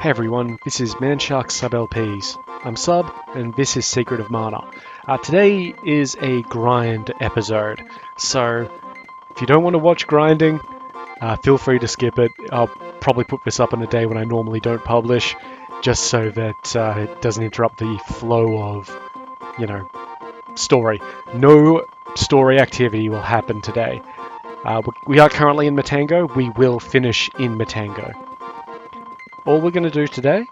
Hey everyone, this is Manshark Sub LPs. I'm Sub, and this is Secret of Mana. Today is a grind episode, so if you don't want to watch grinding, feel free to skip it. I'll probably put this up on a day when I normally don't publish, just so that it doesn't interrupt the flow of, story. No story activity will happen today. We are currently in Matango. We will finish in Matango. All we're going to do today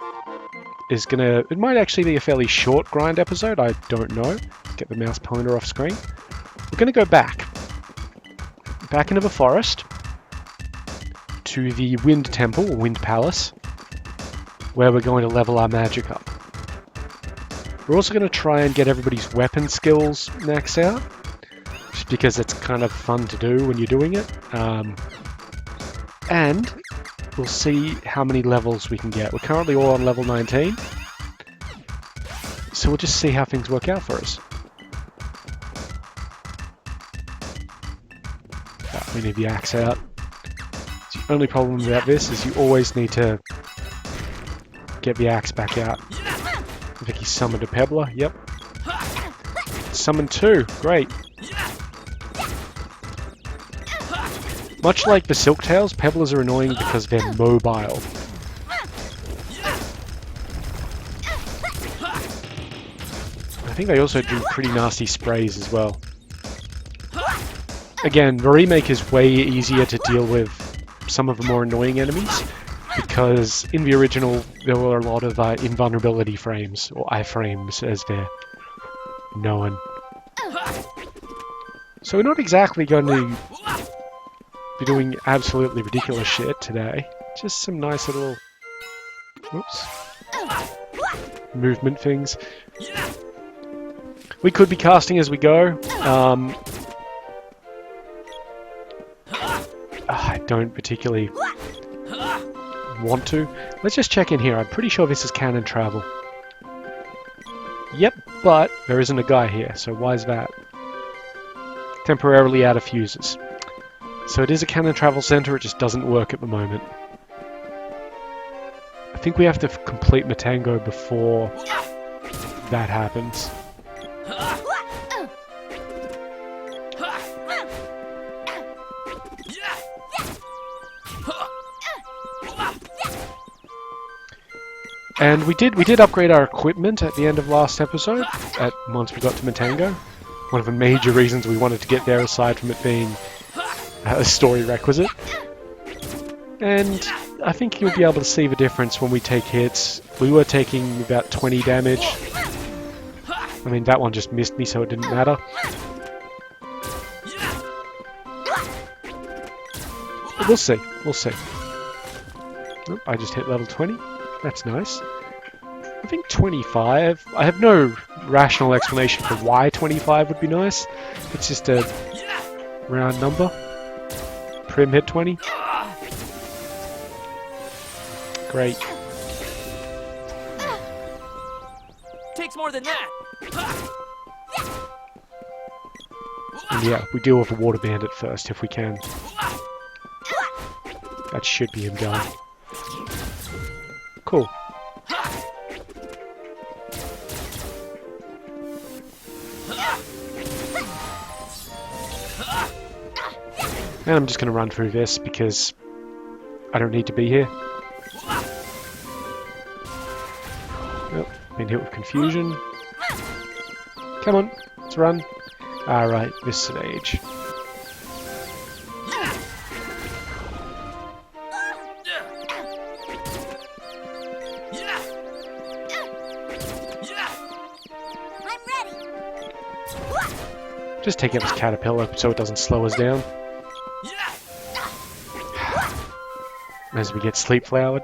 is it might actually be a fairly short grind episode, I don't know. Let's get the mouse pointer off screen. We're going to go back into the forest, to the Wind Temple, or Wind Palace, where we're going to level our magic up. We're also going to try and get everybody's weapon skills maxed out, just because it's kind of fun to do when you're doing it. And we'll see how many levels we can get. We're currently all on level 19, so we'll just see how things work out for us. We need the axe out. The only problem about this is you always need to get the axe back out. I think he summoned a pebbler. Yep. Summoned two. Great. Much like the Silktails, pebblers are annoying because they're mobile. I think they also do pretty nasty sprays as well. Again, the remake is way easier to deal with some of the more annoying enemies, because in the original there were a lot of invulnerability frames, or iframes as they're known. So we're not exactly going to be doing absolutely ridiculous shit today. Just some nice little movement things. We could be casting as we go. I don't particularly want to. Let's just check in here. I'm pretty sure this is canon travel. Yep, but there isn't a guy here, so why is that? Temporarily out of fuses. So it is a canon travel center, it just doesn't work at the moment. I think we have to complete Matango before that happens. And we did upgrade our equipment at the end of last episode, once we got to Matango. One of the major reasons we wanted to get there, aside from it being a story requisite. And I think you'll be able to see the difference when we take hits. We were taking about 20 damage. I mean, that one just missed me, so it didn't matter. But we'll see. We'll see. Oh, I just hit level 20. That's nice. I think 25. I have no rational explanation for why 25 would be nice. It's just a round number. Prim hit 20. Great. Takes more than that. And yeah, we deal with a water bandit first if we can. That should be him done. Cool. And I'm just going to run through this because I don't need to be here. Oh, been hit with confusion. Come on, let's run. Alright, this stage. Just take out this caterpillar so it doesn't slow us down. As we get sleep flowered.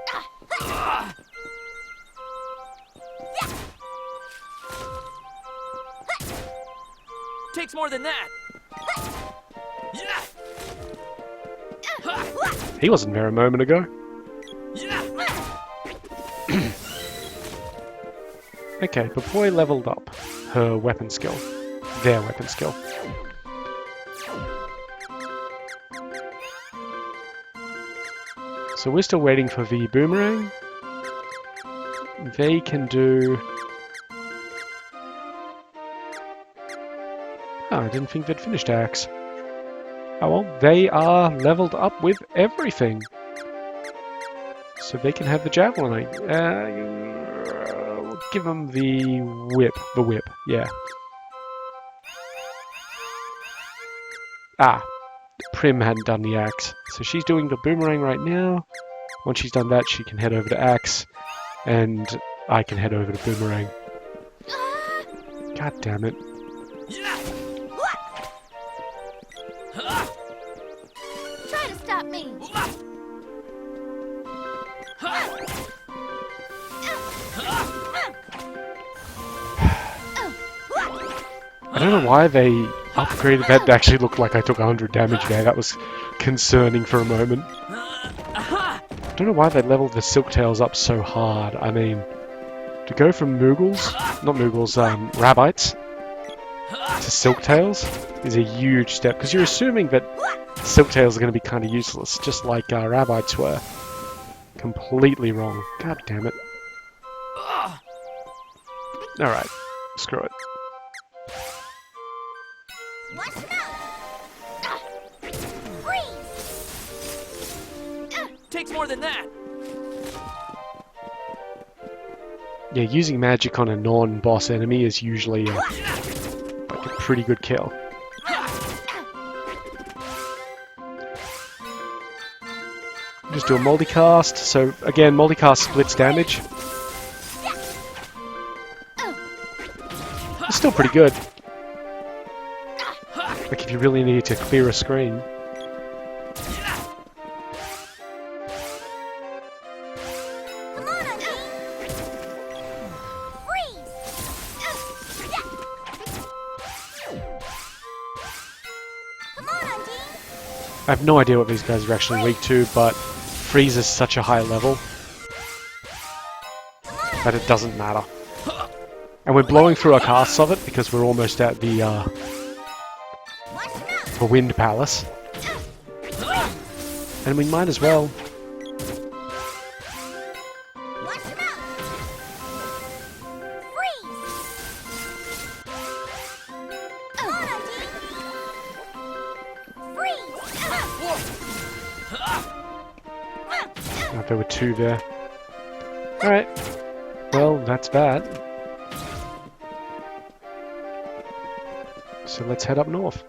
Takes more than that. He wasn't there a moment ago. Okay, before we leveled up her weapon skill. Their weapon skill. So we're still waiting for the boomerang. They can do... Oh, I didn't think they'd finished axe. Oh well, they are leveled up with everything. So they can have the javelin. We'll give them the whip. The whip, yeah. Ah, Prim hadn't done the axe. So she's doing the boomerang right now. Once she's done that, she can head over to axe. And I can head over to boomerang. God damn it. Try to stop me. I don't know why they upgraded that. It actually looked like I took 100 damage there. That was concerning for a moment. I don't know why they leveled the Silktails up so hard. I mean, to go from Moogles, not Moogles, Rabbites, to Silktails is a huge step. Because you're assuming that Silktails are going to be kind of useless, just like Rabbites were. Completely wrong. God damn it. Alright, screw it. Watch them out. Freeze. Takes more than that. Yeah, using magic on a non-boss enemy is usually like a pretty good kill. Just do a multicast. So again, multicast splits damage. It's still pretty good. Like if you really need to clear a screen. Come on, Undine. Freeze. Come on, Undine. I have no idea what these guys are actually weak to, but freeze is such a high level that it doesn't matter. And we're blowing through our casts of it because we're almost at the Wind Palace. And we might as well. Watch them out. Freeze. Come on, Undine. Freeze. Oh, there were two there. Alright. Well, that's bad. So let's head up north.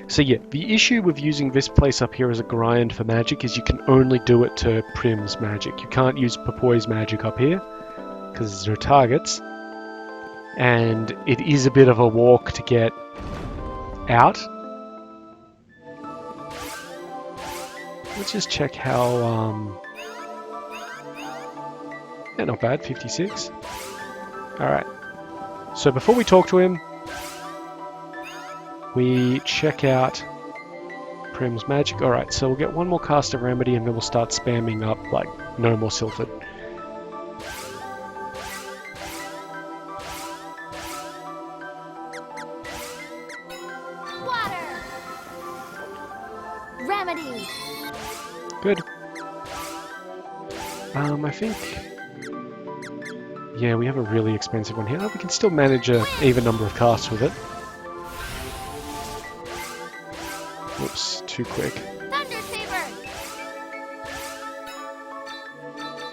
So yeah, the issue with using this place up here as a grind for magic is you can only do it to Prim's magic. You can't use Papoy's magic up here, because there's no targets. And it is a bit of a walk to get out. Let's just check how, yeah, not bad, 56. Alright. So before we talk to him, we check out Prim's magic. Alright, so we'll get one more cast of Remedy and then we'll start spamming up, like, no more Sylphid. Water. Remedy. Good. I think... Yeah, we have a really expensive one here. We can still manage an even number of casts with it. Whoops, too quick. Thunder Saber.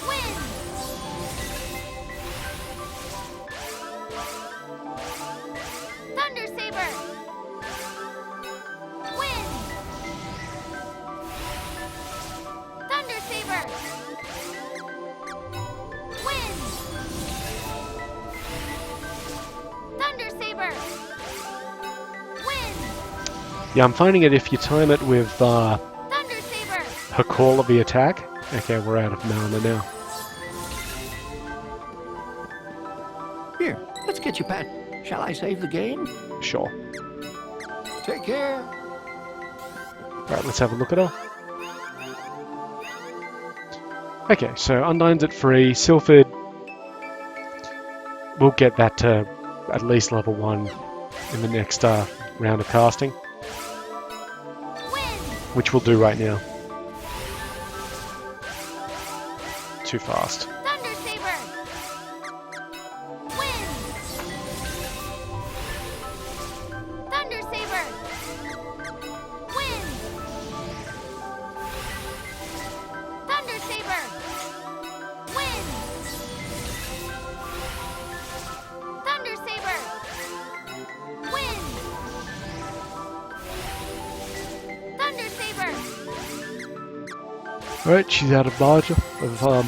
Wind. Thunder Saber. Wind. Thunder Saber. Wind. Thunder Saber. Wind. Yeah, I'm finding it if you time it with Thunder Saber. her call of the attack. Okay, we're out of mana now. Here, let's get you, Pat. Shall I save the game? Sure. Take care. Alright, let's have a look at her. Okay, so Undyne's at 3. Sylphid, we'll get that to at least level 1 in the next round of casting. Wind. which we'll do right now. Too fast. Thunder Saber. Wind. Thunder Saber. Wind. Thunder Saber. Wind. Thunder Saber. Wind. Thunder Saber. Alright, she's out of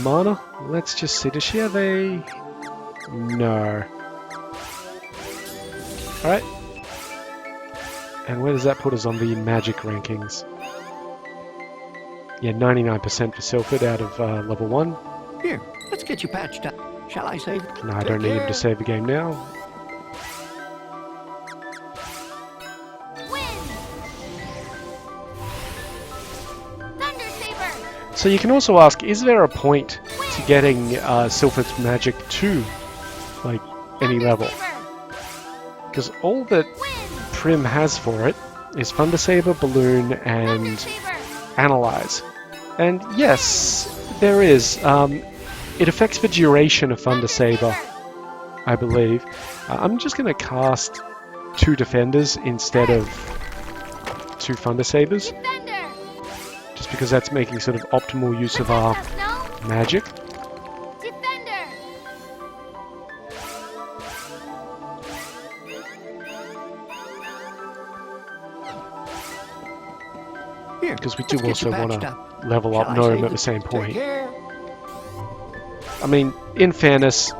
mana. Let's just see, does she have a... No. Alright. And where does that put us on the magic rankings? Yeah, 99% for Silphid out of level 1. Here, let's get you patched up. Shall I save? No, I don't need him to save the game now. Wind. Thunder Saber. So you can also ask, is there a point to getting Silphid's magic to, like, any level? Because all that Wind. Prim has for it is Thunder Saber, Balloon, Thunder and Saber. Analyze. And yes, there is. It affects the duration of Thunder Saber, I believe. I'm just going to cast 2 Defenders instead of 2 Thunder Sabers, Defender. just because that's making sort of optimal use of our Protect us, no? magic. Defender. Here, Because we do let's get you also want patched to up. level Shall up I Gnome save at the same Take point. care. I mean, in fairness,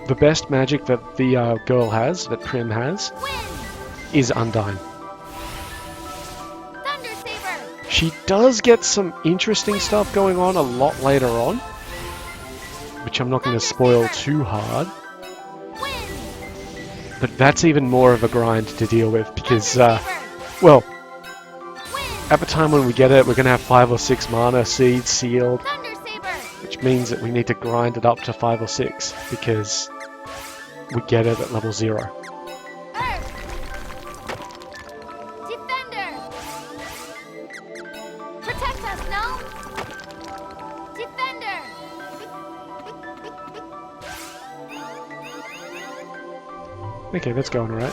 the best magic that the girl has, that Prim has, Wind. is Undyne. Thunder Saber. She does get some interesting stuff going on a lot later on, which I'm not going to spoil too hard, Wind. but that's even more of a grind to deal with because, Thunder well, Saber. Wind. at the time when we get it, we're going to have 5 or 6 mana seeds sealed, Thunder Saber. which means that we need to grind it up to 5 or 6 because we get it at level 0. Earth. Defender. Protect us, no? Defender. Okay, that's going alright.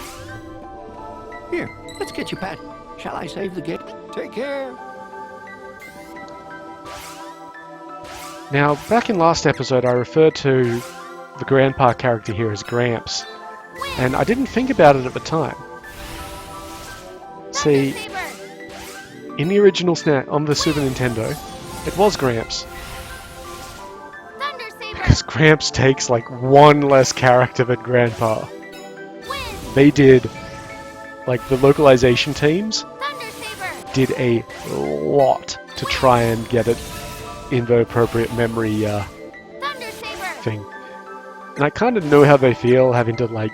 Here, let's get you patched. Shall I save the game? Take care. Now, back in last episode, I referred to the grandpa character here as Gramps, and I didn't think about it at the time. See, Thunder Saber. in the original SNES on the Super Nintendo, it was Gramps, Thunder Saber. because Gramps takes like 1 less character than Grandpa. Wind. They did, like the localization teams, Thunder Saber. did a lot to try and get it in the appropriate memory Thunder Saber. thing. And I kind of know how they feel having to like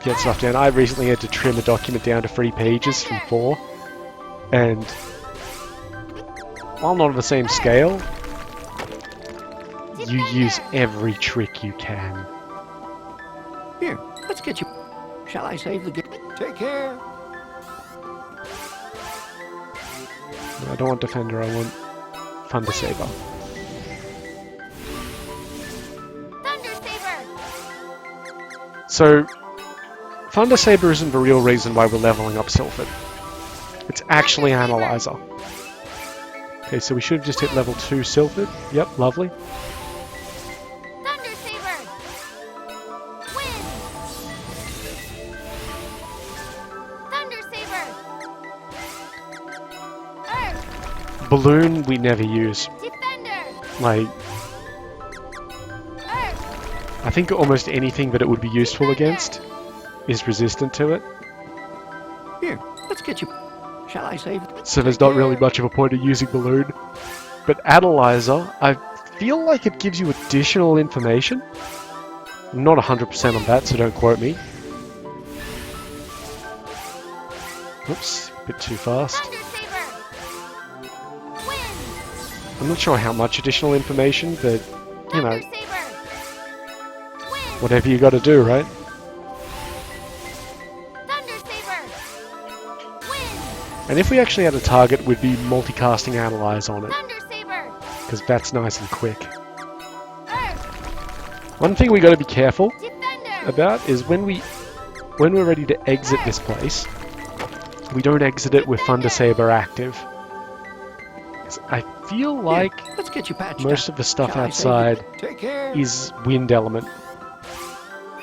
get stuff down. I recently had to trim a document down to 3 pages from 4, and while not on the same scale, you use every trick you can. Here, let's get you. Shall I save the game? Take care. I don't want Defender, I want Thunder Saber. Thunder Saber. So, Thunder Saber isn't the real reason why we're leveling up Silphid. It's actually Analyzer. Okay, so we should have just hit level 2 Silphid. Yep, lovely. Thunder Saber. Wind. Thunder Saber. Earth. Balloon we never use. Defender. Like, Earth. I think almost anything that it would be useful against is resistant to it. Here, let's get you. Shall I save? So there's not really much of a point of using Balloon. But Analyzer, I feel like it gives you additional information. I'm not 100% on that, so don't quote me. Oops, a bit too fast. Thunder Saber. Wind. I'm not sure how much additional information, but, you know, Thunder Saber. Wind. whatever you gotta do, right? Thunder Saber. Wind. And if we actually had a target, we'd be multicasting Analyze on it, Thunder Saber. because that's nice and quick. Earth. One thing we got to be careful Defender. about is when we're ready to exit this place, we don't exit it with Thunder Saber active. 'Cause I feel like Here, let's get you patched most up. of the stuff Shall I save you? outside Take care. is wind element.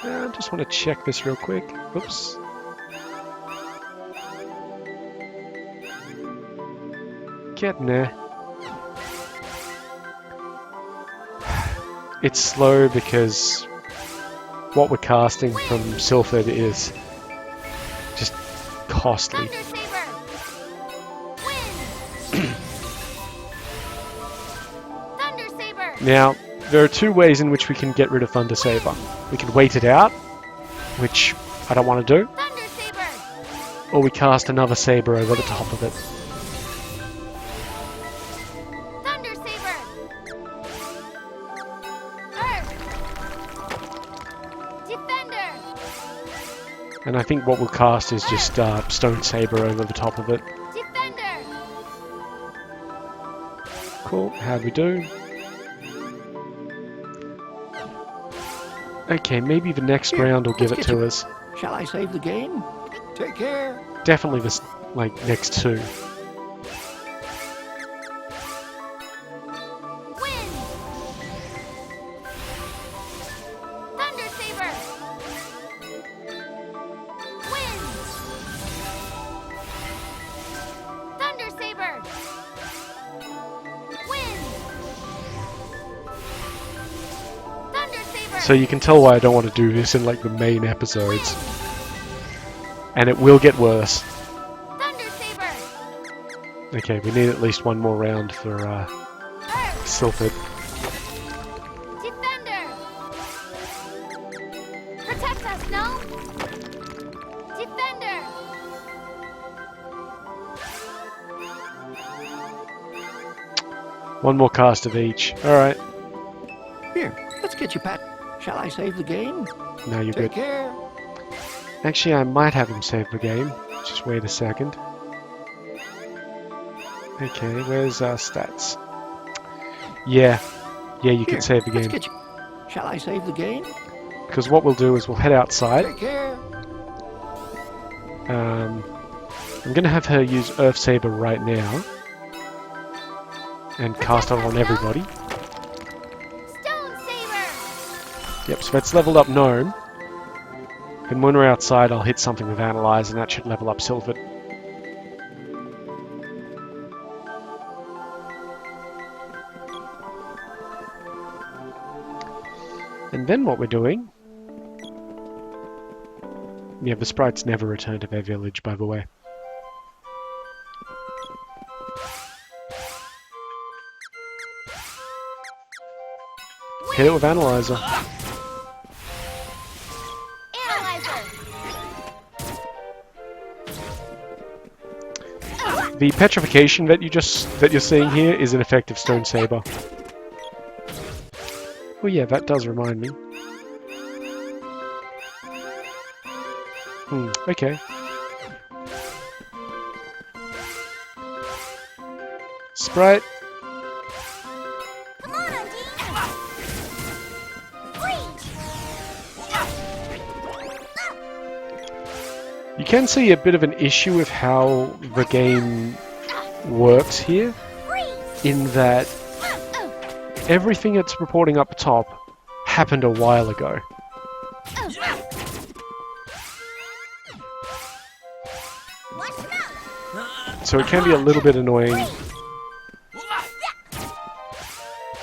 I just want to check this real quick. Oops. Getting there. It's slow because what we're casting from Silphid is just costly. Thunder Saber. Wind. Thunder Saber. Now, there are two ways in which we can get rid of Thunder Saber. We can wait it out, which I don't want to do, Thunder Saber. or we cast another saber over the top of it. Thunder Saber. Earth. Defender. And I think what we'll cast is just Stone Saber over the top of it. Defender. Cool, how'd we do? Okay, maybe the next Here, round will give it let's get to you- us. Shall I save the game? Take care. Definitely this, like, next two. Wind. Thunder Saber. Wind. Thunder Saber. Wind. Thunder Saber. So you can tell why I don't want to do this in, like, the main episodes. And it will get worse. Thunder Saber. Okay, we need at least one more round for Earth. Silphid. Defender. Protect us, no? Defender. One more cast of each. Alright, Here, let's get you pat. Shall I save the game? now you're Take good. care. Actually, I might have him save the game. Just wait a second. Okay, where's our stats? Yeah, you can Here, save the let's game. get you. Shall I save the game? Because what we'll do is we'll head outside. Take care. I'm going to have her use Earth Saber right now. And cast it on everybody. Stone Saber. Yep, so that's leveled up Gnome. And when we're outside, I'll hit something with Analyze, and that should level up Silphid. And then what we're doing... Yeah, the sprites never return to their village, by the way. Hit it with Analyzer. Analyzer. The petrification that you're seeing here is an effective Stone Saber. Oh yeah, that does remind me. Okay. Sprite. Come on, Undine. Freeze. You can see a bit of an issue with how the game works here, Freeze. in that everything that's reporting up top happened a while ago. Watch them out. So it can be a little bit annoying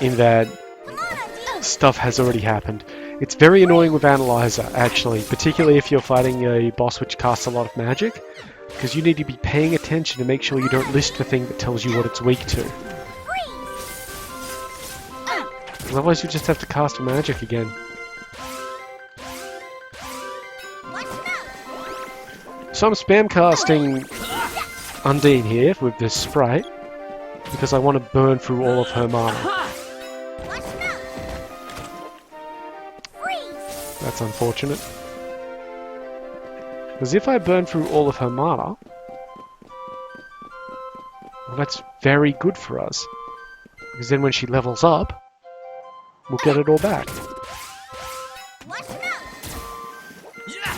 in that Come on, Undine. stuff has already happened. It's very annoying with Analyzer, actually, particularly if you're fighting a boss which casts a lot of magic, because you need to be paying attention to make sure you don't list the thing that tells you what it's weak to. Otherwise you just have to cast magic again. Watch them out. So I'm spam casting Undine here with this sprite, because I want to burn through all of her mana. Watch them out. Freeze. That's unfortunate. Because if I burn through all of her mana, Well, that's very good for us. Because then when she levels up, we'll get it all back. Watch out!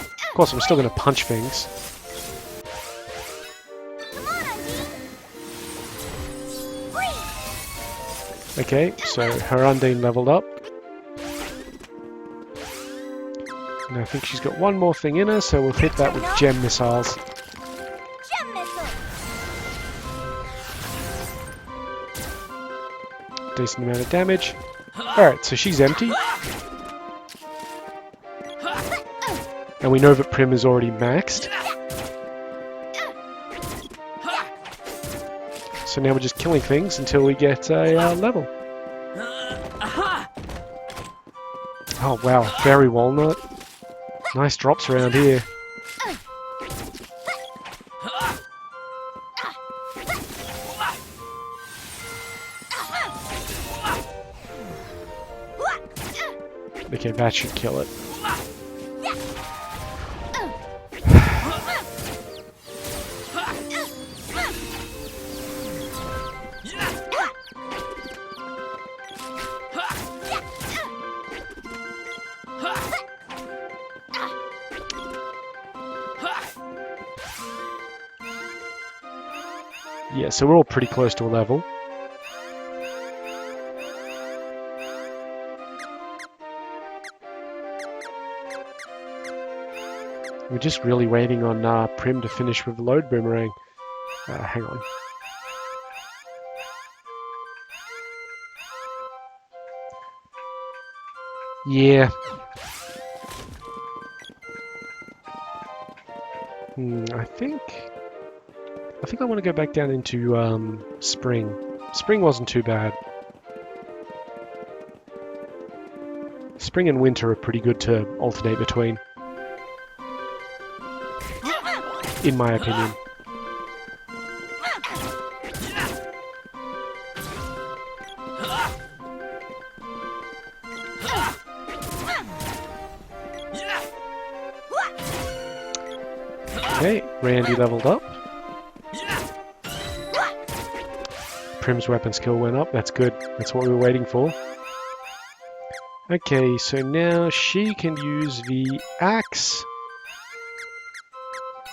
Of course, I'm still going to punch things. Come on, Undine! Freeze! Okay, so her Undine leveled up. And I think she's got one more thing in her, so we'll hit that with gem missiles. Gem missile! Decent amount of damage. Alright, so she's empty. And we know that Prim is already maxed. So now we're just killing things until we get a level. Oh wow, Fairy Walnut. Nice drops around here. Okay, that should kill it. Yeah, so we're all pretty close to a level. We're just really waiting on Prim to finish with the load boomerang. Hang on. Yeah. I think I want to go back down into Spring. Spring wasn't too bad. Spring and Winter are pretty good to alternate between, in my opinion. Okay, Randy leveled up. Prim's weapon skill went up. That's good. That's what we were waiting for. Okay, so now she can use the axe.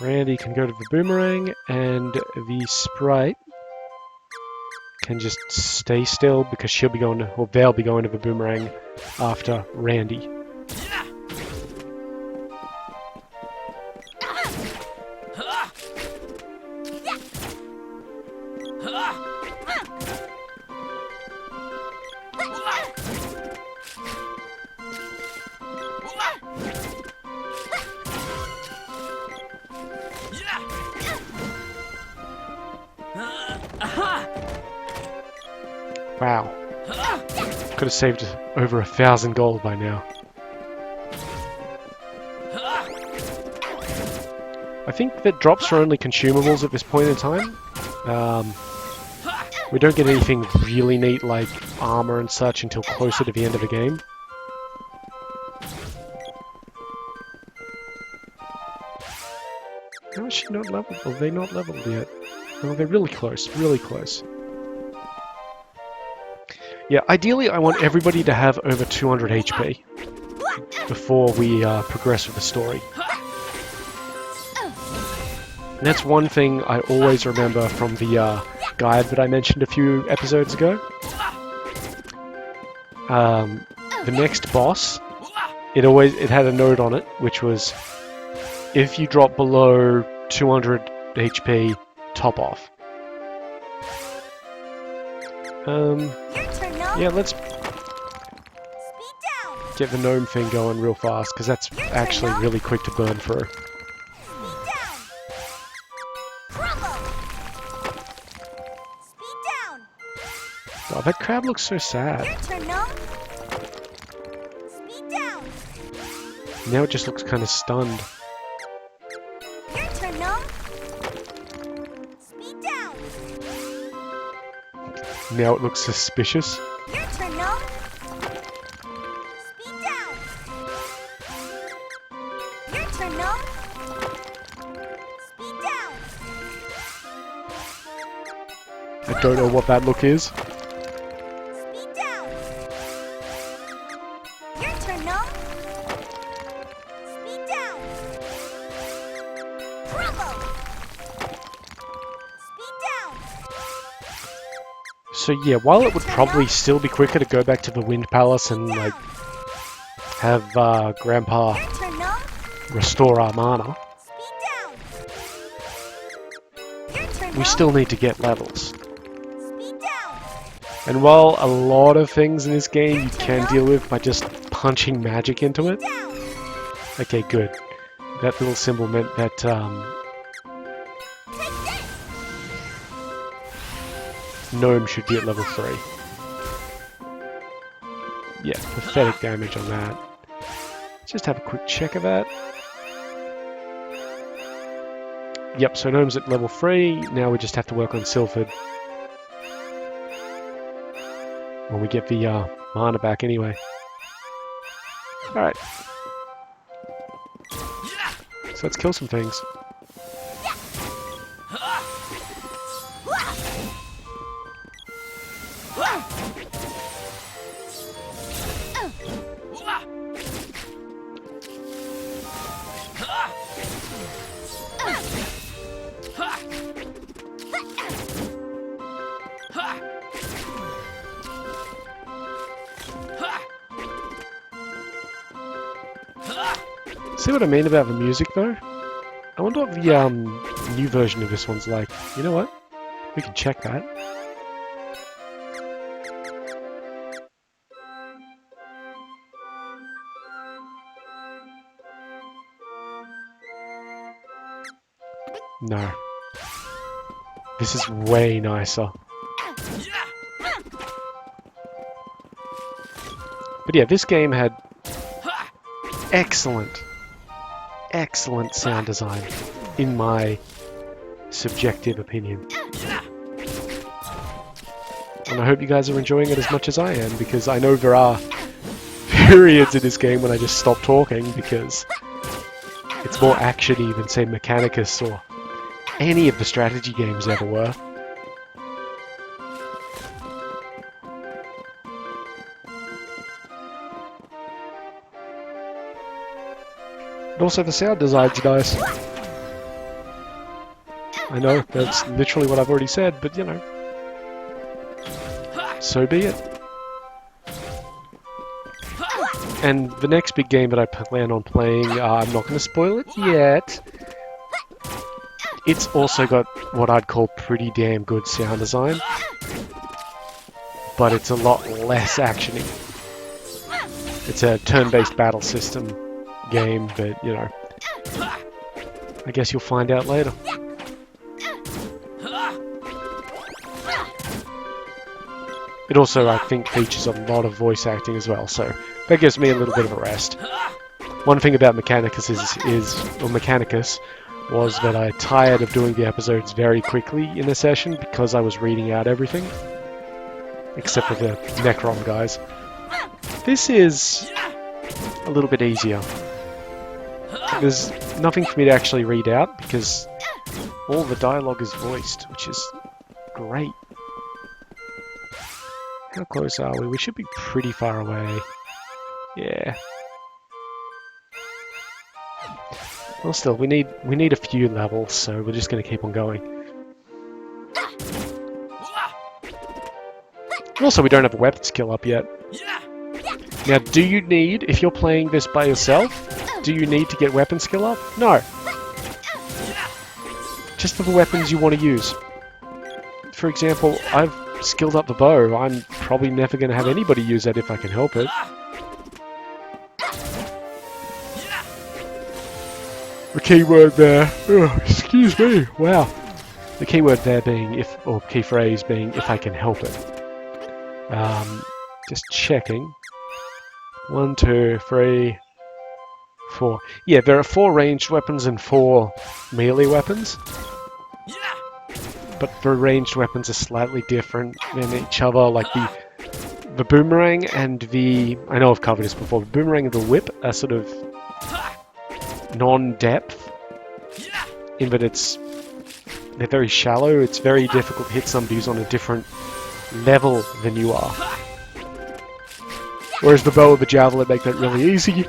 Randy can go to the boomerang, and the sprite can just stay still because she'll be going to, or they'll be going to the boomerang after Randy. Wow. Could have saved over 1,000 gold by now. I think that drops are only consumables at this point in time. We don't get anything really neat like armor and such until closer to the end of the game. How is she not leveled? Are they not leveled yet? No, they're really close, really close. Yeah, ideally I want everybody to have over 200 HP before we progress with the story. And that's one thing I always remember from the guide that I mentioned a few episodes ago. The next boss, it had a note on it, which was, if you drop below 200 HP, top off. Yeah, let's get the gnome thing going real fast, because that's actually really quick to burn through. Oh, that crab looks so sad. Now it just looks kind of stunned. Now it looks suspicious. I don't know what that look is. Speed down. Your turn, Gnome. Speed down. Bravo. Speed down. So yeah, while it would probably still be quicker to go back to the Wind Palace and like have Grandpa Your turn, Gnome. restore our mana, Speed down. Your turn, we Gnome. still need to get levels. Speed down. And while a lot of things in this game you can deal with by just punching magic into it, Down. okay, good. That little symbol meant that Take this. Gnome should be at level 3. Yeah, pathetic damage on that. Let's just have a quick check of that. Yep, so Gnome's at level 3. Now we just have to work on Sylphid. When we get the mana back anyway. Alright. So let's kill some things. See what I mean about the music though? I wonder what the new version of this one's like. You know what? We can check that. No. This is way nicer. But yeah, this game had excellent sound design, in my subjective opinion. And I hope you guys are enjoying it as much as I am, because I know there are periods in this game when I just stop talking because it's more action-y than, say, Mechanicus or any of the strategy games ever were. But also the sound design's nice. I know, that's literally what I've already said, but you know. So be it. And the next big game that I plan on playing, I'm not going to spoil it yet. It's also got what I'd call pretty damn good sound design. But it's a lot less actiony. It's a turn-based battle system game, but you know, I guess you'll find out later. It also, I think, features a lot of voice acting as well, so that gives me a little bit of a rest. One thing about Mechanicus Mechanicus was that I tired of doing the episodes very quickly in a session because I was reading out everything, except for the Necron guys. This is a little bit easier. There's nothing for me to actually read out because all the dialogue is voiced, which is great. How close are we? We should be pretty far away. Yeah. Well, still, we need a few levels, so we're just going to keep on going. And also, we don't have a weapon skill up yet. Now, do you need, if you're playing this by yourself, do you need to get weapon skill up? No. Just for the weapons you want to use. For example, I've skilled up the bow. I'm probably never going to have anybody use that if I can help it. The keyword there, oh, excuse me, wow. The keyword there being or key phrase being if I can help it. Just checking. 1, 2, 3, 4. Yeah, there are 4 ranged weapons and 4 melee weapons. But the ranged weapons are slightly different than each other, like the boomerang and the... I know I've covered this before. The boomerang and the whip are sort of non-depth, in that it's They're very shallow. It's very difficult to hit somebody who's on a different level than you are. Whereas the bow and the javelin make that really easy.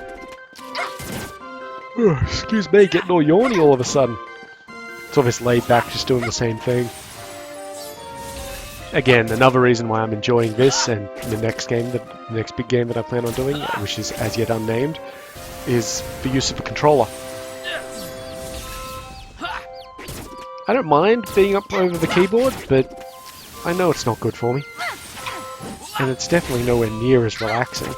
Oh, excuse me, getting all yawny all of a sudden. It's obviously laid back, just doing the same thing. Again, another reason why I'm enjoying this and the next game, the next big game that I plan on doing, which is as yet unnamed, is the use of a controller. I don't mind being up over the keyboard, but I know it's not good for me. And it's definitely nowhere near as relaxing.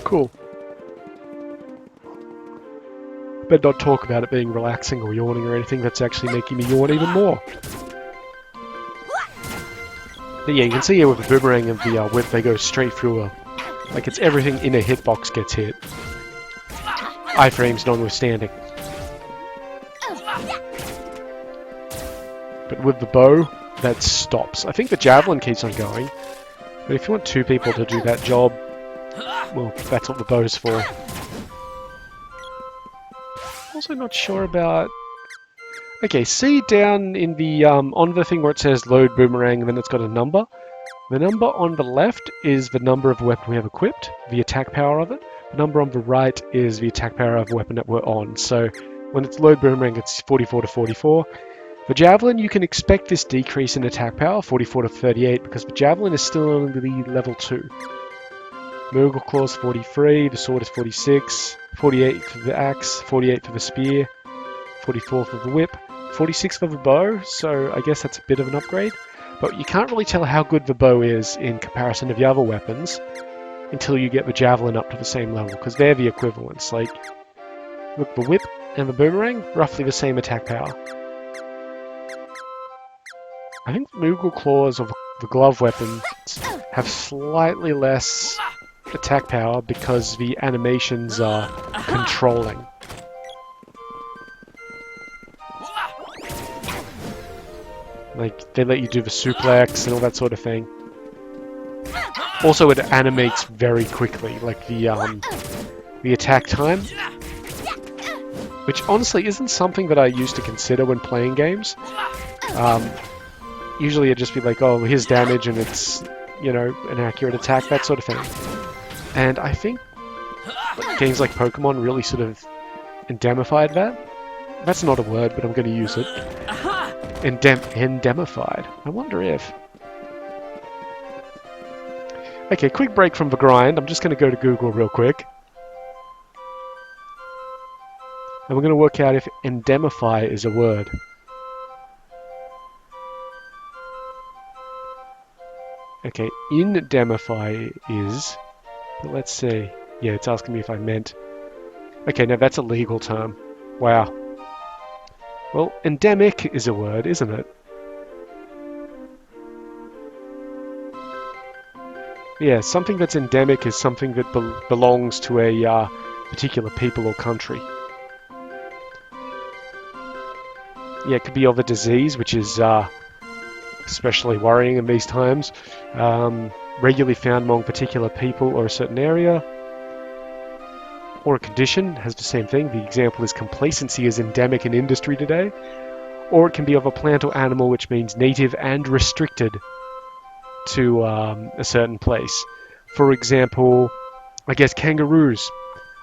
Cool. Better not talk about it being relaxing or yawning or anything. That's actually making me yawn even more. But yeah, you can see here with the boomerang and the whip, they go straight through a... Like, it's everything in a hitbox gets hit. Iframes notwithstanding. But with the bow, that stops. I think the javelin keeps on going. But if you want two people to do that job, well, that's what the bow's for. Also not sure about... Okay, see down in the, on the thing where it says load boomerang and then it's got a number? The number on the left is the number of the weapon we have equipped, the attack power of it. The number on the right is the attack power of the weapon that we're on. So when it's load boomerang, it's 44 to 44. The javelin, you can expect this decrease in attack power, 44 to 38, because the javelin is still only level 2. Moogle Claw's 43, the sword is 46, 48 for the axe, 48 for the spear, 44 for the whip, 46 for the bow, so I guess that's a bit of an upgrade. But you can't really tell how good the bow is in comparison to the other weapons until you get the javelin up to the same level, because they're the equivalents. Like, look, the whip and the boomerang, roughly the same attack power. I think the Moogle Claws of the glove weapons have slightly less attack power because the animations are controlling. Like, they let you do the suplex and all that sort of thing. Also, it animates very quickly, like the attack time. Which honestly isn't something that I used to consider when playing games. Usually it'd just be like, oh, here's damage and it's, you know, an accurate attack, that sort of thing. And I think games like Pokemon really sort of endemified that. That's not a word, but I'm going to use it. Endemified. I wonder if... Okay, quick break from the grind. I'm just going to go to Google real quick. And we're going to work out if endemify is a word. Okay, indemnify is... But let's see. Yeah, it's asking me if I meant... Okay, no, that's a legal term. Wow. Well, endemic is a word, isn't it? Yeah, something that's endemic is something that belongs to a particular people or country. Yeah, it could be of a disease, which is especially worrying in these times. Regularly found among particular people or a certain area. Or a condition has the same thing. The example is complacency is endemic in industry today. Or it can be of a plant or animal, which means native and restricted to a certain place. For example, I guess kangaroos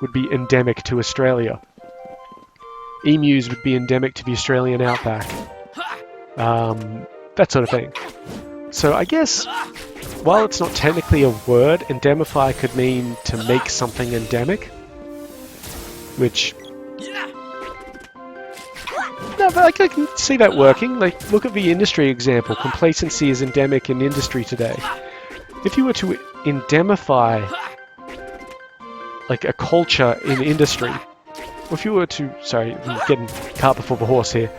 would be endemic to Australia. Emus would be endemic to the Australian outback. That sort of thing. So I guess, while it's not technically a word, endemify could mean to make something endemic. Which... No, but I can see that working. Like, look at the industry example. Complacency is endemic in industry today. If you were to endemify, like, a culture in industry, or if you were to... Sorry, I'm getting cart before the horse here.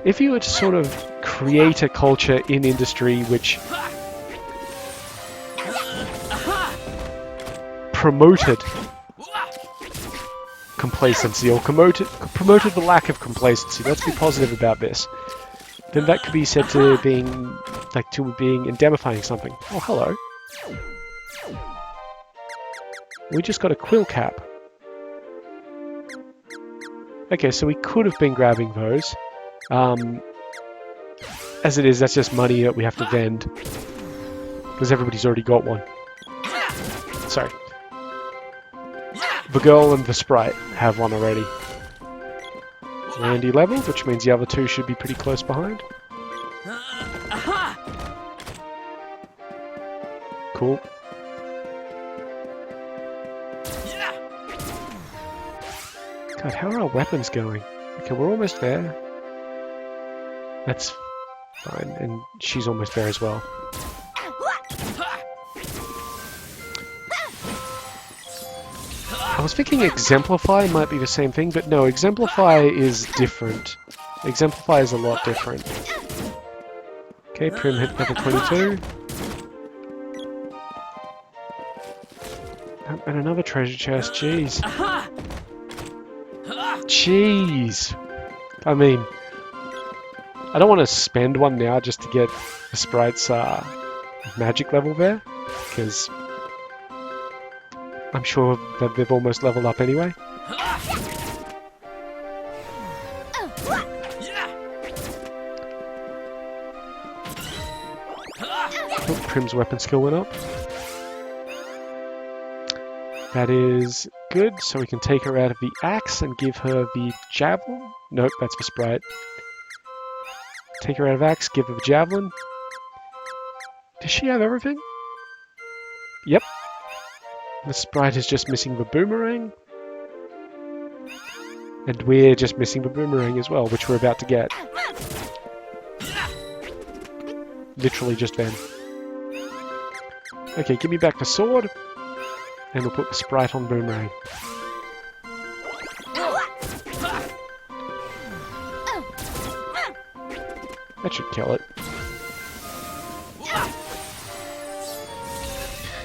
If you were to sort of create a culture in industry which promoted complacency or promoted the lack of complacency. Let's be positive about this. then that could be said to being indemnifying something. Oh, hello. We just got a quill cap. Okay, so we could have been grabbing those. As it is, that's just money that we have to vend. Because everybody's already got one. Sorry. The girl and the sprite have one already. Randy level, which means the other two should be pretty close behind. Cool. God, how are our weapons going? Okay, we're almost there. That's fine, and she's almost there as well. I was thinking Exemplify might be the same thing, but no, Exemplify is different. Exemplify is a lot different. Okay, Prim hit level 22. And another treasure chest, jeez. Jeez! I mean, I don't want to spend one now just to get the sprite's magic level there, because I'm sure that they've almost leveled up anyway. Oh, Prim's weapon skill went up. That is good, so we can take her out of the axe and give her the javelin. Nope, that's for sprite. Take her out of axe, give her the javelin. Does she have everything? Yep. The sprite is just missing the boomerang. And we're just missing the boomerang as well, which we're about to get. Literally just then. Okay, give me back the sword. And we'll put the sprite on boomerang. That should kill it.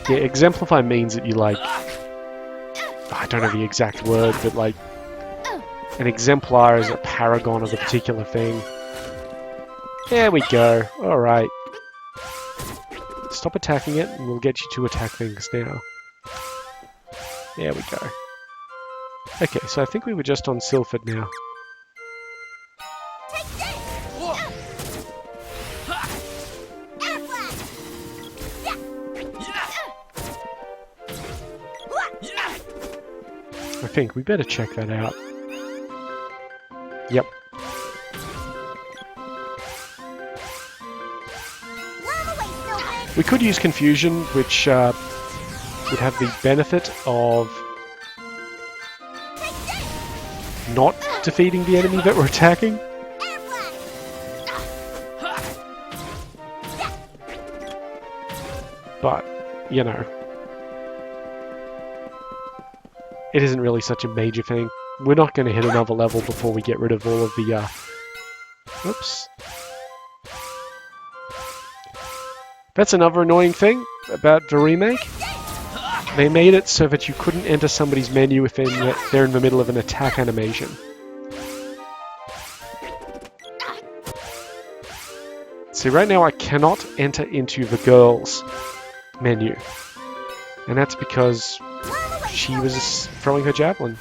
Yeah, exemplify means that you like... I don't know the exact word, but like... An exemplar is a paragon of a particular thing. There we go. Alright. Stop attacking it, and we'll get you to attack things now. There we go. Okay, so I think we were just on Silphid now. I think we better check that out. Yep. We could use Confusion, which would have the benefit of not defeating the enemy that we're attacking. But, you know, it isn't really such a major thing. We're not going to hit another level before we get rid of all of the, Oops. That's another annoying thing about the remake. They made it so that you couldn't enter somebody's menu if they're in the middle of an attack animation. See, right now I cannot enter into the girl's menu. And that's because she was throwing her javelin.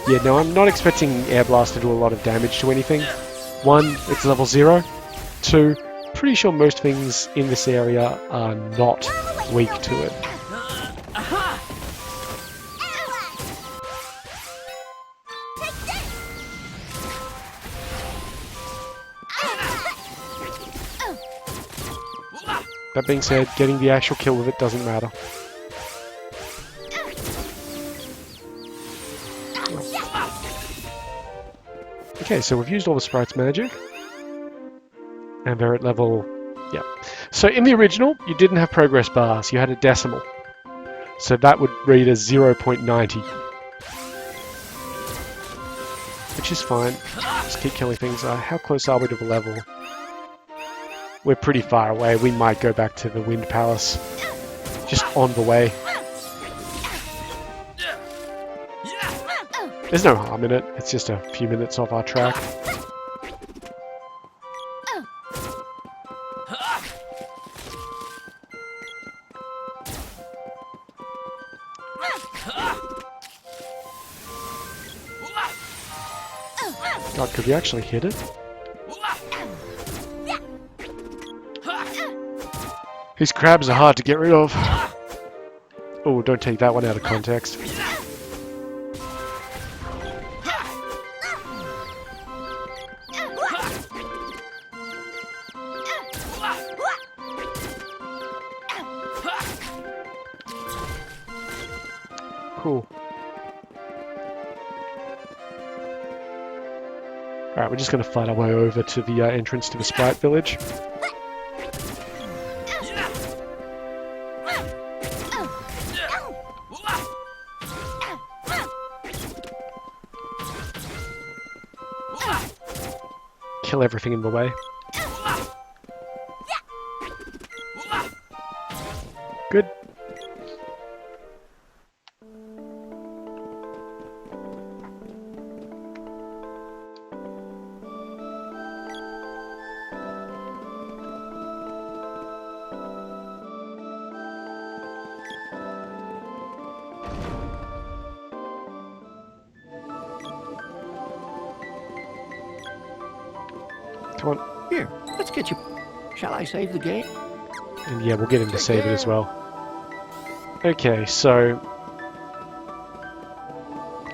Yeah, no, I'm not expecting Air Blast to do a lot of damage to anything. 1, it's level 0. 2, pretty sure most things in this area are not weak to it. That being said, getting the actual kill with it doesn't matter. Okay, so we've used all the sprite's magic. And they're at level... yeah. So in the original, you didn't have progress bars, you had a decimal. So that would read as 0.90. Which is fine. Just keep killing things. How close are we to the level? We're pretty far away. We might go back to the Wind Palace. just on the way. There's no harm in it. It's just a few minutes off our track. God, could we actually hit it? These crabs are hard to get rid of. Oh, don't take that one out of context. Cool. Alright, we're just going to fight our way over to the entrance to the Sprite Village. Kill everything in the way. Good. Come on. Here, let's get you. Shall I save the game? And yeah, we'll get him to save it as well. Okay, so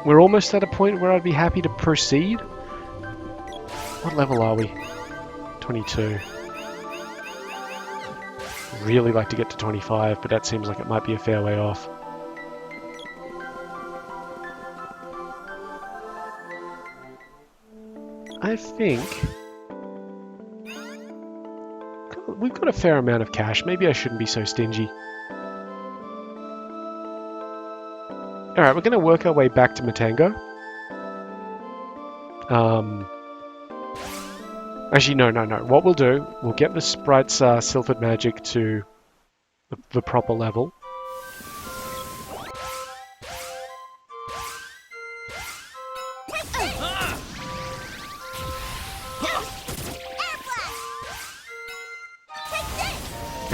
we're almost at a point where I'd be happy to proceed. What level are we? 22. Really like to get to 25, but that seems like it might be a fair way off. I think we've got a fair amount of cash. Maybe I shouldn't be so stingy. Alright, we're going to work our way back to Matango. Actually, no. What we'll do, we'll get the Sprite's Sylphid Magic to the proper level.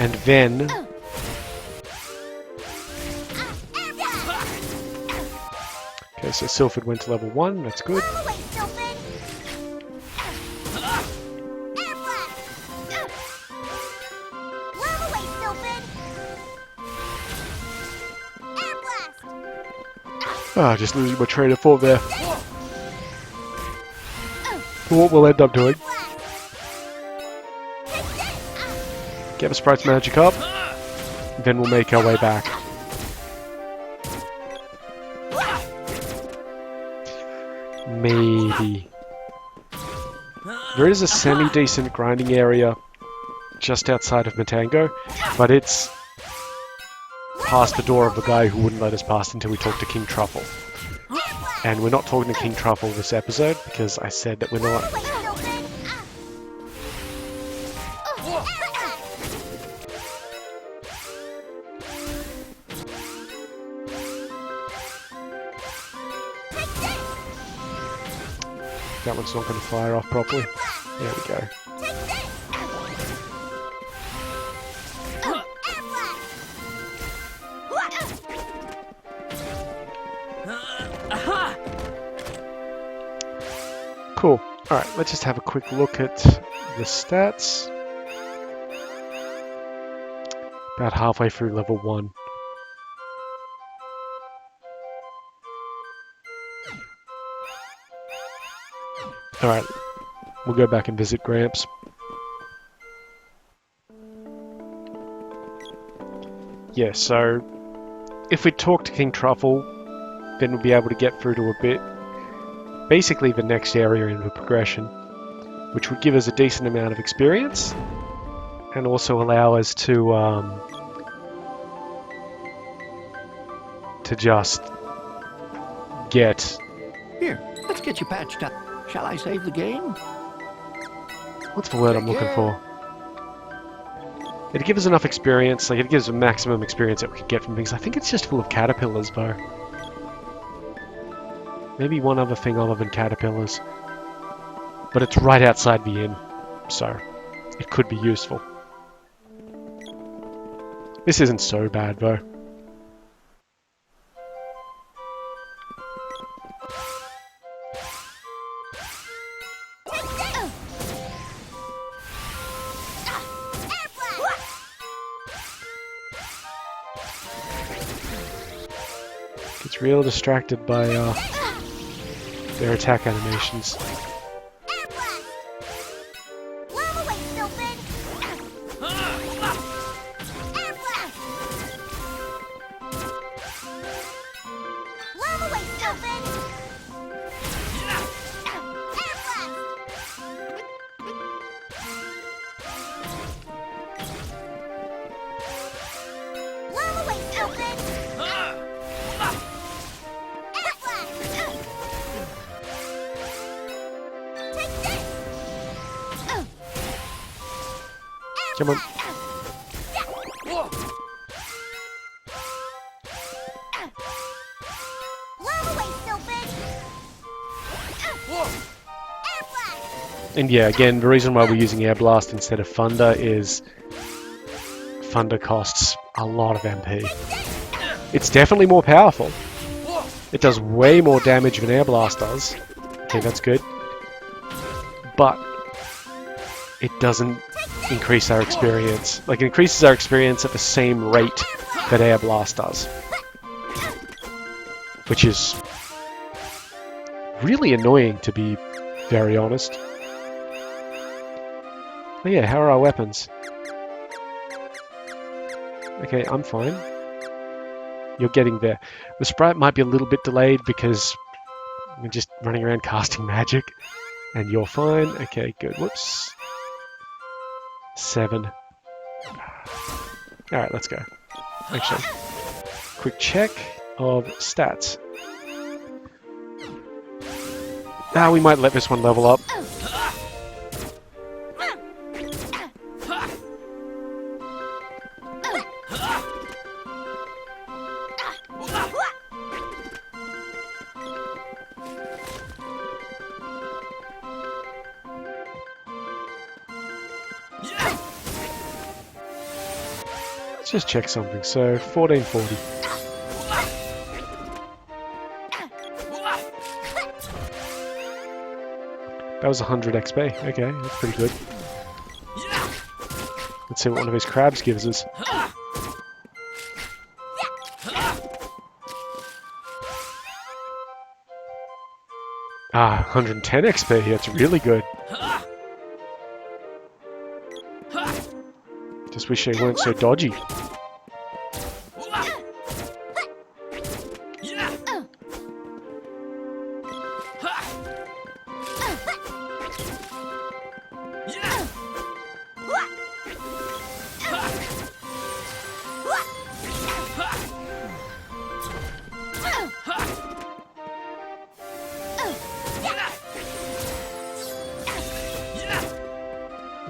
And then okay, so Sylphid went to level 1, that's good. Ah, just losing my train of thought there. What we'll end up doing. Get the Sprite's magic up, then we'll make our way back. Maybe. There is a semi-decent grinding area just outside of Matango, but it's past the door of the guy who wouldn't let us past until we talked to King Truffle. And we're not talking to King Truffle this episode because I said that we're not. That one's not going to fire off properly. There we go. Cool. Alright, let's just have a quick look at the stats. About halfway through level 1. Alright, we'll go back and visit Gramps. Yeah, so if we talk to King Truffle, then we'll be able to get through to a bit. Basically the next area in the progression, which would give us a decent amount of experience and also allow us to just get... Here, let's get you patched up. Shall I save the game? What's the word I'm looking for? It gives us enough experience, like it gives a maximum experience that we could get from things. I think it's just full of caterpillars, though. Maybe one other thing other than caterpillars. But it's right outside the inn, so it could be useful. This isn't so bad, though. Gets real distracted by their attack animations. Air blast! Lava wave, stupid! Air blast! Lava wave, stupid! Air blast! Lava wave, stupid! Air blast! Take this! Come on. Whoa. Lava wave, stupid! Whoa. Air blast! And yeah, again, the reason why we're using Air Blast instead of Thunder is Thunder costs a lot of MP. It's definitely more powerful. Whoa. It does way more damage than Air Blast does. Okay, that's good. But it doesn't increase our experience. Like, it increases our experience at the same rate that Air Blast does. Which is really annoying, to be very honest. Oh yeah, how are our weapons? Okay, I'm fine. You're getting there. The sprite might be a little bit delayed because we're just running around casting magic. And you're fine. Okay, good. Whoops. 7. Alright, let's go. Actually, quick check of stats. Ah, we might let this one level up. Let's just check something. So, 1440. That was 100 XP. Okay, that's pretty good. Let's see what one of his crabs gives us. Ah, 110 XP. That's really good. Just wish they weren't so dodgy.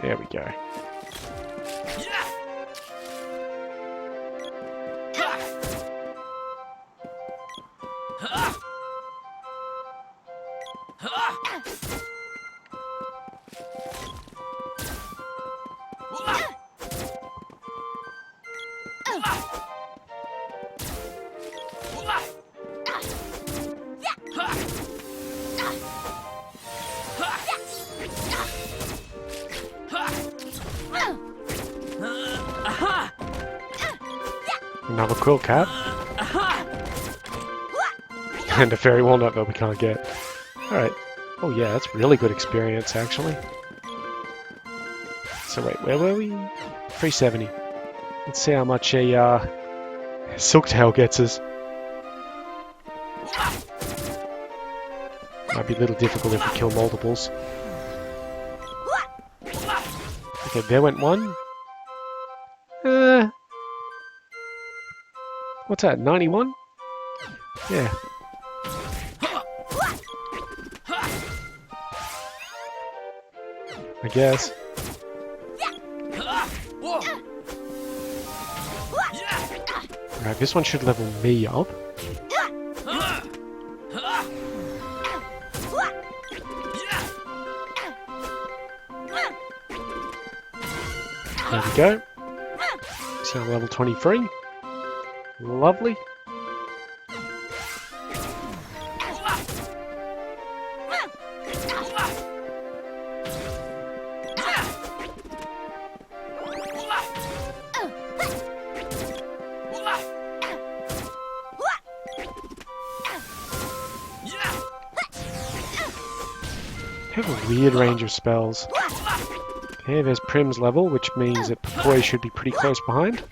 There we go. Another quill cap. And a fairy walnut that we can't get. Alright. Oh yeah, that's really good experience actually. So wait, where were we? 370. Let's see how much a Silktail gets us. Might be a little difficult if we kill multiples. Okay, there went one. What's that, 91? Yeah. I guess. Right, this one should level me up. There we go. So level 23. Lovely. They have a weird range of spells. Okay, there's Prim's level, which means that Poi should be pretty close behind.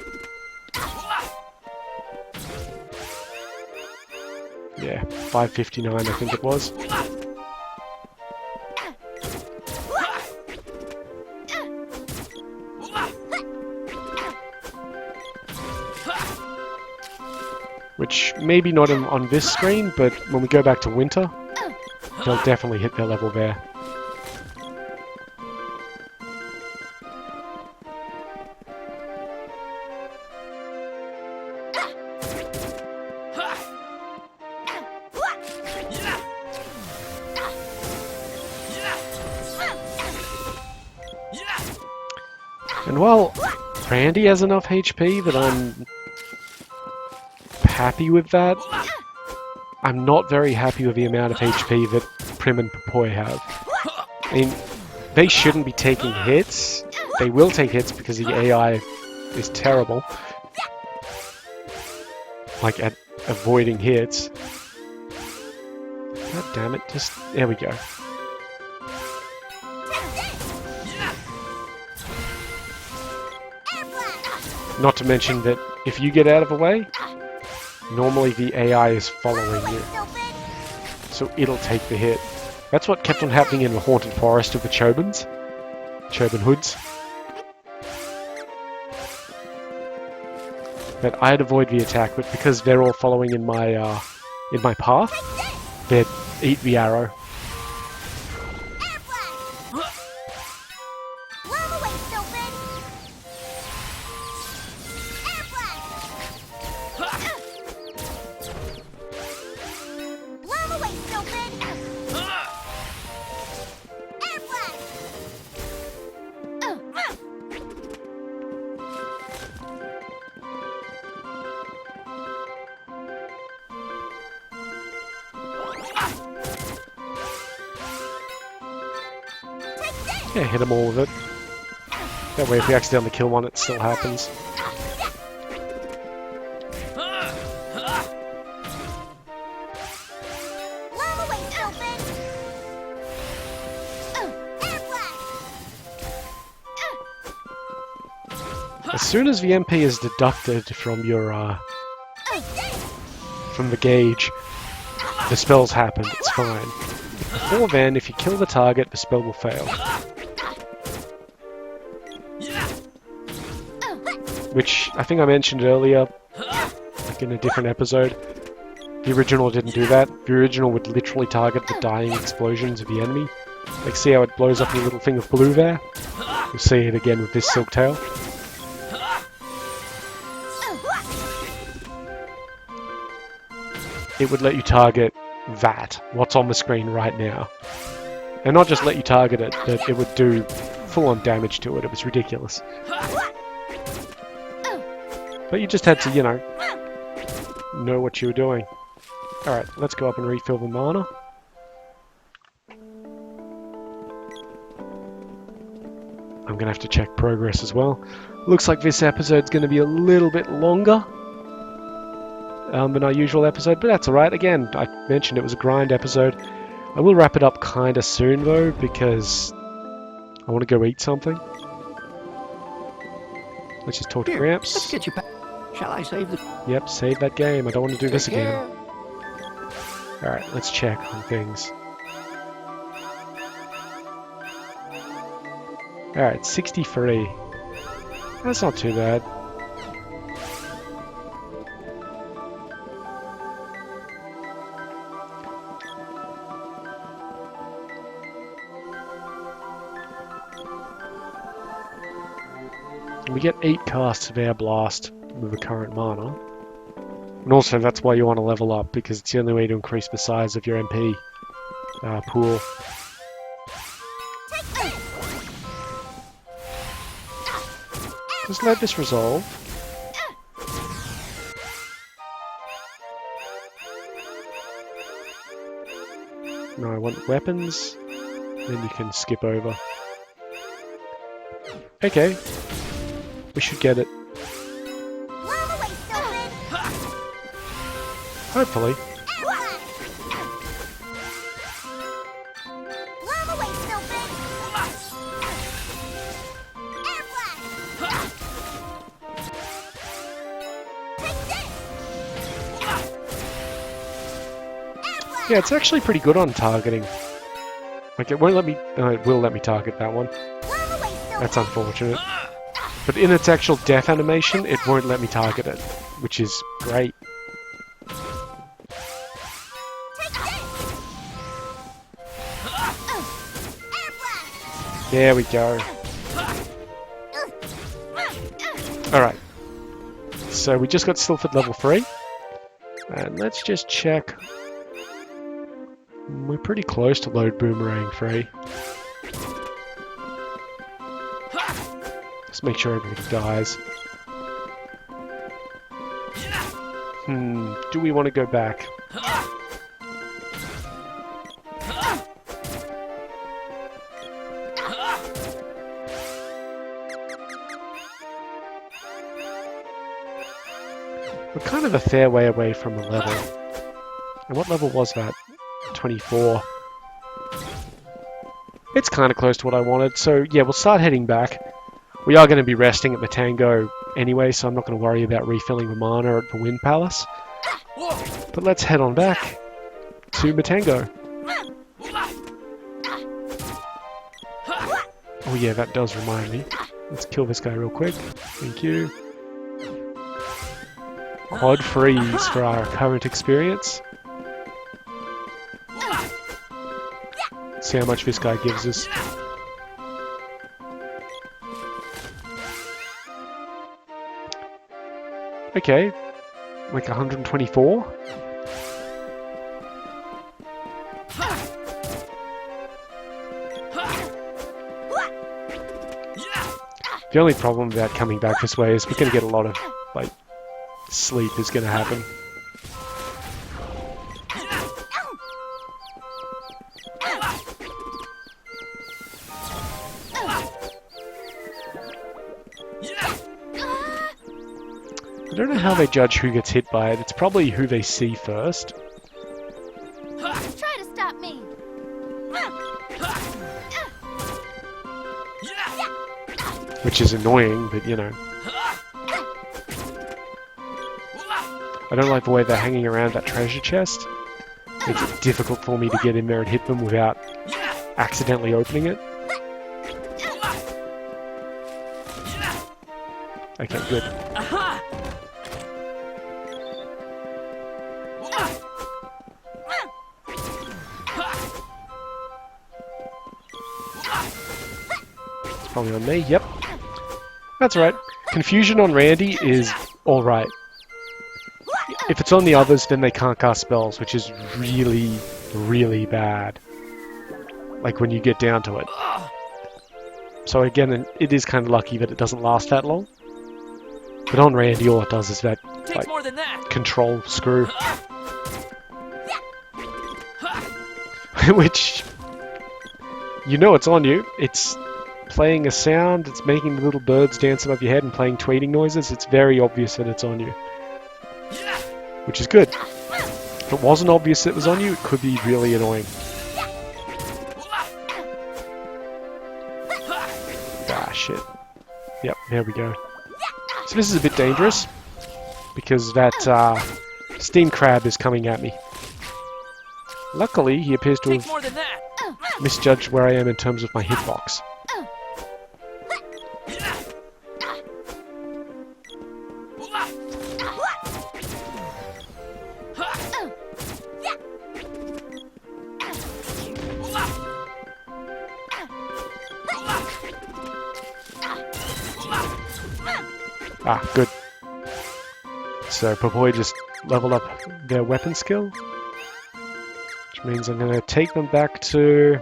Yeah, 559 I think it was. Which maybe not on this screen, but when we go back to winter, they'll definitely hit their level there. And while Randy has enough HP that I'm happy with that, I'm not very happy with the amount of HP that Prim and Poi have. I mean, they shouldn't be taking hits. They will take hits because the AI is terrible. Like at avoiding hits. God damn it, just... there we go. Not to mention that if you get out of the way, normally the AI is following you. So it'll take the hit. That's what kept on happening in the Haunted Forest of the Chobans. Choban Hoods. That I'd avoid the attack, but because they're all following in my path, they'd eat the arrow. Yeah, hit them all with it. That way if we accidentally kill one, it still happens. As soon as the MP is deducted from your, from the gauge, the spells happen, it's fine. Before then, if you kill the target, the spell will fail. Which I think I mentioned earlier, like in a different episode. The original didn't do that. The original would literally target the dying explosions of the enemy. Like, see how it blows up your little thing of blue there? You'll see it again with this Silk Tail. It would let you target that, what's on the screen right now. And not just let you target it, but it would do full-on damage to it. It was ridiculous. But you just had to, you know what you were doing. Alright, let's go up and refill the mana. I'm going to have to check progress as well. Looks like this episode's going to be a little bit longer than our usual episode, but that's alright. Again, I mentioned it was a grind episode. I will wrap it up kinda soon though, because I want to go eat something. Let's just talk to Gramps. Let's get you back. Shall I save the... Yep, save that game. I don't want to do this Take again. care. Alright, let's check on things. Alright, 63. That's not too bad. We get 8 casts of Air Blast with the current mana. And also that's why you want to level up, because it's the only way to increase the size of your MP pool. Take this! Just let this resolve. No, I want weapons. Then you can skip over. Okay. We should get it. Blow away, stupid! Hopefully. Airblast! Blow away, stupid! Airblast! Take this! Airblast! Yeah, it's actually pretty good on targeting. Like, it won't let me... it will let me target that one. Blow away, stupid! That's unfortunate. But in its actual death animation, it won't let me target it, which is great. Take this! Airblast! There we go. Alright. So we just got Sylphid level 3. And let's just check. We're pretty close to load boomerang 3. Just make sure everybody dies. Do we want to go back? We're kind of a fair way away from a level. And what level was that? 24. It's kind of close to what I wanted, so yeah, we'll start heading back. We are going to be resting at Matango anyway, so I'm not going to worry about refilling the mana at the Wind Palace. But let's head on back to Matango. Oh yeah, that does remind me. Let's kill this guy real quick. Thank you. Quad freeze for our current experience. See how much this guy gives us. Okay, like 124. The only problem about coming back this way is we're going to get a lot of, like, sleep is going to happen. I don't know how they judge who gets hit by it. It's probably who they see first. Try to stop me! Which is annoying, but you know. I don't like the way they're hanging around that treasure chest. Makes it difficult for me to get in there and hit them without accidentally opening it. Okay, good. It's probably on me, yep. That's right. Confusion on Randy is alright. If it's on the others, then they can't cast spells, which is really, really bad. Like when you get down to it. So again, it is kind of lucky that it doesn't last that long. But on Randy, all it does is that, like, more than that. control screw. Which, you know it's on you. It's playing a sound, it's making the little birds dance above your head and playing tweeting noises. It's very obvious that it's on you. Which is good. If it wasn't obvious it was on you, it could be really annoying. Ah, shit. Yep, there we go. So this is a bit dangerous, because that steam crab is coming at me. Luckily, he appears to have More than that. misjudged where I am in terms of my hitbox. Ah, good. So Papoy just level up their weapon skill. Which means I'm going to take them back to...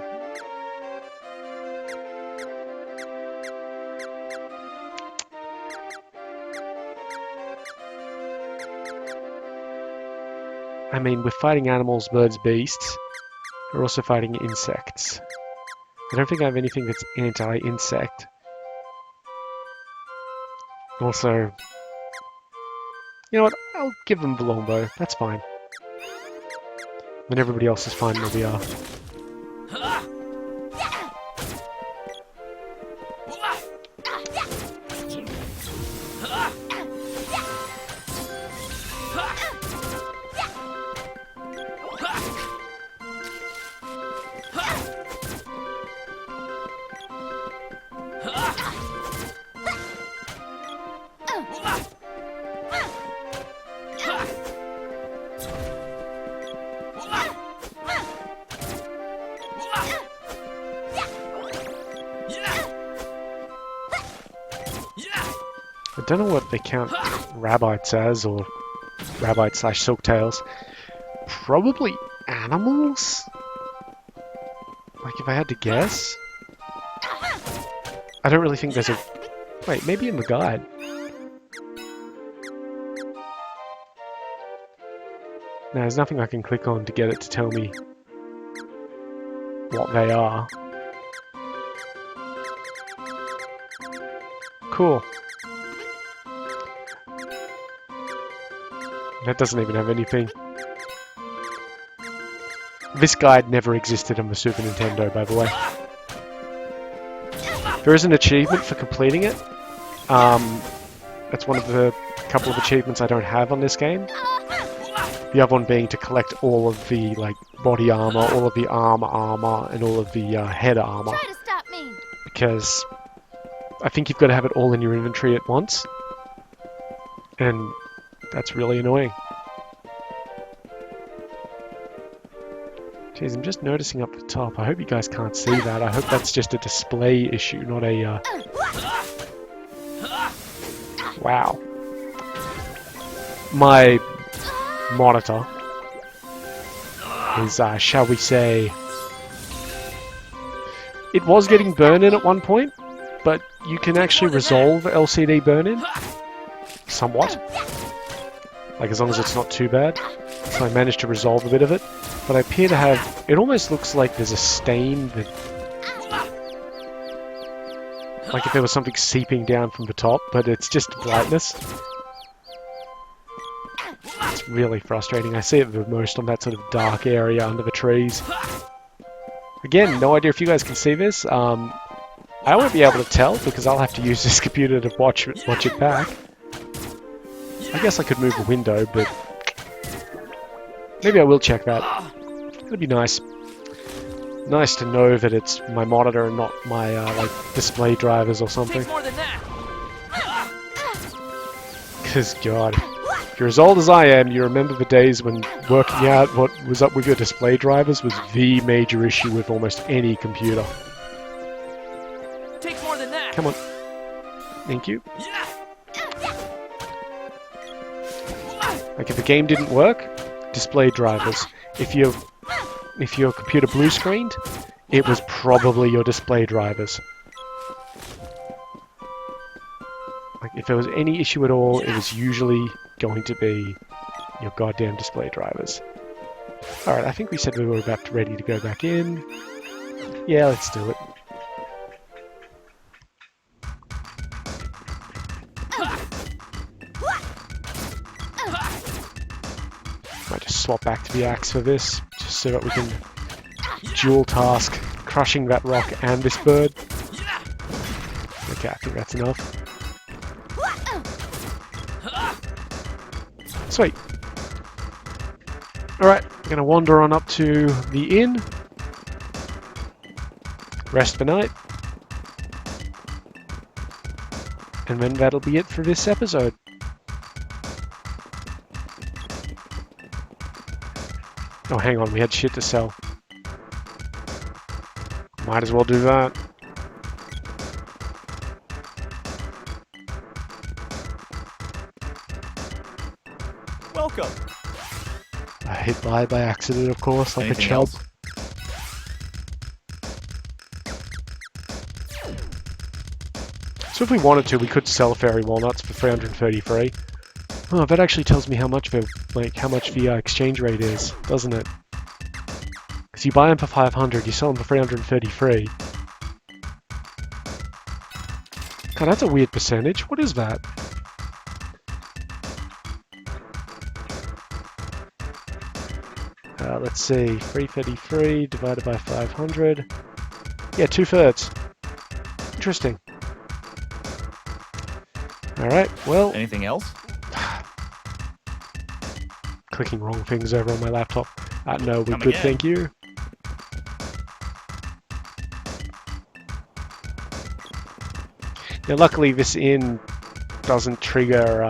I mean, we're fighting animals, birds, beasts. We're also fighting insects. I don't think I have anything that's anti-insect. Also, you know what? I'll give them the longbow. That's fine. When everybody else is fine where we are. I don't know what they count rabbits as, or rabbit slash silktails. Probably animals? Like, if I had to guess? I don't really think there's a... Wait, maybe in the guide. No, there's nothing I can click on to get it to tell me what they are. Cool. That doesn't even have anything. This guide never existed on the Super Nintendo, by the way. There is an achievement for completing it. That's one of the couple of achievements I don't have on this game. The other one being to collect all of the like body armor, all of the arm armor, and all of the head armor. Try to stop me. Because I think you've got to have it all in your inventory at once. And that's really annoying. Jeez, I'm just noticing up the top. I hope you guys can't see that. I hope that's just a display issue, not a... Wow. My monitor is, shall we say... It was getting burn-in at one point, but you can actually resolve LCD burn-in. Somewhat. Like, as long as it's not too bad. So I managed to resolve a bit of it. But I appear to have... It almost looks like there's a stain that... Like if there was something seeping down from the top, but it's just brightness. It's really frustrating. I see it the most on that sort of dark area under the trees. Again, no idea if you guys can see this. I won't be able to tell because I'll have to use this computer to watch it back. I guess I could move the window, but... Maybe I will check that. It'd be nice. Nice to know that it's my monitor and not my like display drivers or something. Because God, if you're as old as I am, you remember the days when working out what was up with your display drivers was the major issue with almost any computer. Takes more than that. Come on. Thank you. Like if the game didn't work, display drivers. If your computer blue screened, it was probably your display drivers. Like if there was any issue at all, it was usually going to be your goddamn display drivers. Alright, I think we said we were about ready to go back in. Yeah, let's do it. Might just swap back to the axe for this, just so that we can dual task crushing that rock and this bird. Okay, I think that's enough. Sweet. Alright, I'm gonna wander on up to the inn. Rest the night. And then that'll be it for this episode. Oh, hang on, we had shit to sell. Might as well do that. Welcome welcome. I hit by accident, of course, like Anything a chub. else? So if we wanted to, we could sell fairy walnuts for 333. Oh, that actually tells me how much the exchange rate is, doesn't it? Because you buy them for 500, you sell them for 333. God, that's a weird percentage. What is that? Let's see, 333 divided by 500. Yeah, 2/3. Interesting. Alright, well, Anything else? clicking wrong things over on my laptop. No, we're Come good, again. thank you. Now, luckily, this inn doesn't trigger.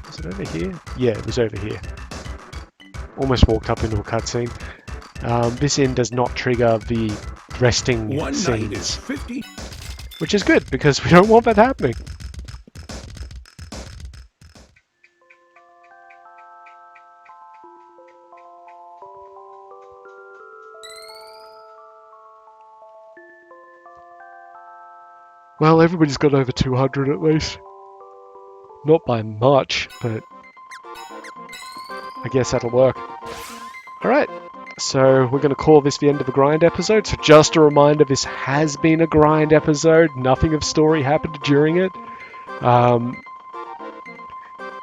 Was it over here? Yeah, it was over here. Almost walked up into a cutscene. This inn does not trigger the resting One night is scenes, 50. which is good because we don't want that happening. Well, everybody's got over 200 at least. Not by much, but I guess that'll work. Alright, so we're going to call this the end of the grind episode. So just a reminder, this has been a grind episode. Nothing of story happened during it.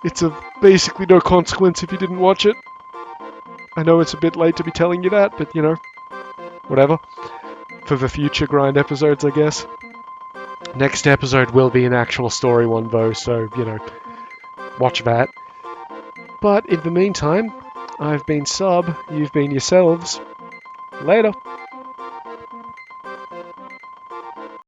It's of basically no consequence if you didn't watch it. I know it's a bit late to be telling you that, but you know, whatever. For the future grind episodes, I guess. Next episode will be an actual story one though, so, you know, watch that. But in the meantime, I've been Sub, you've been yourselves. Later.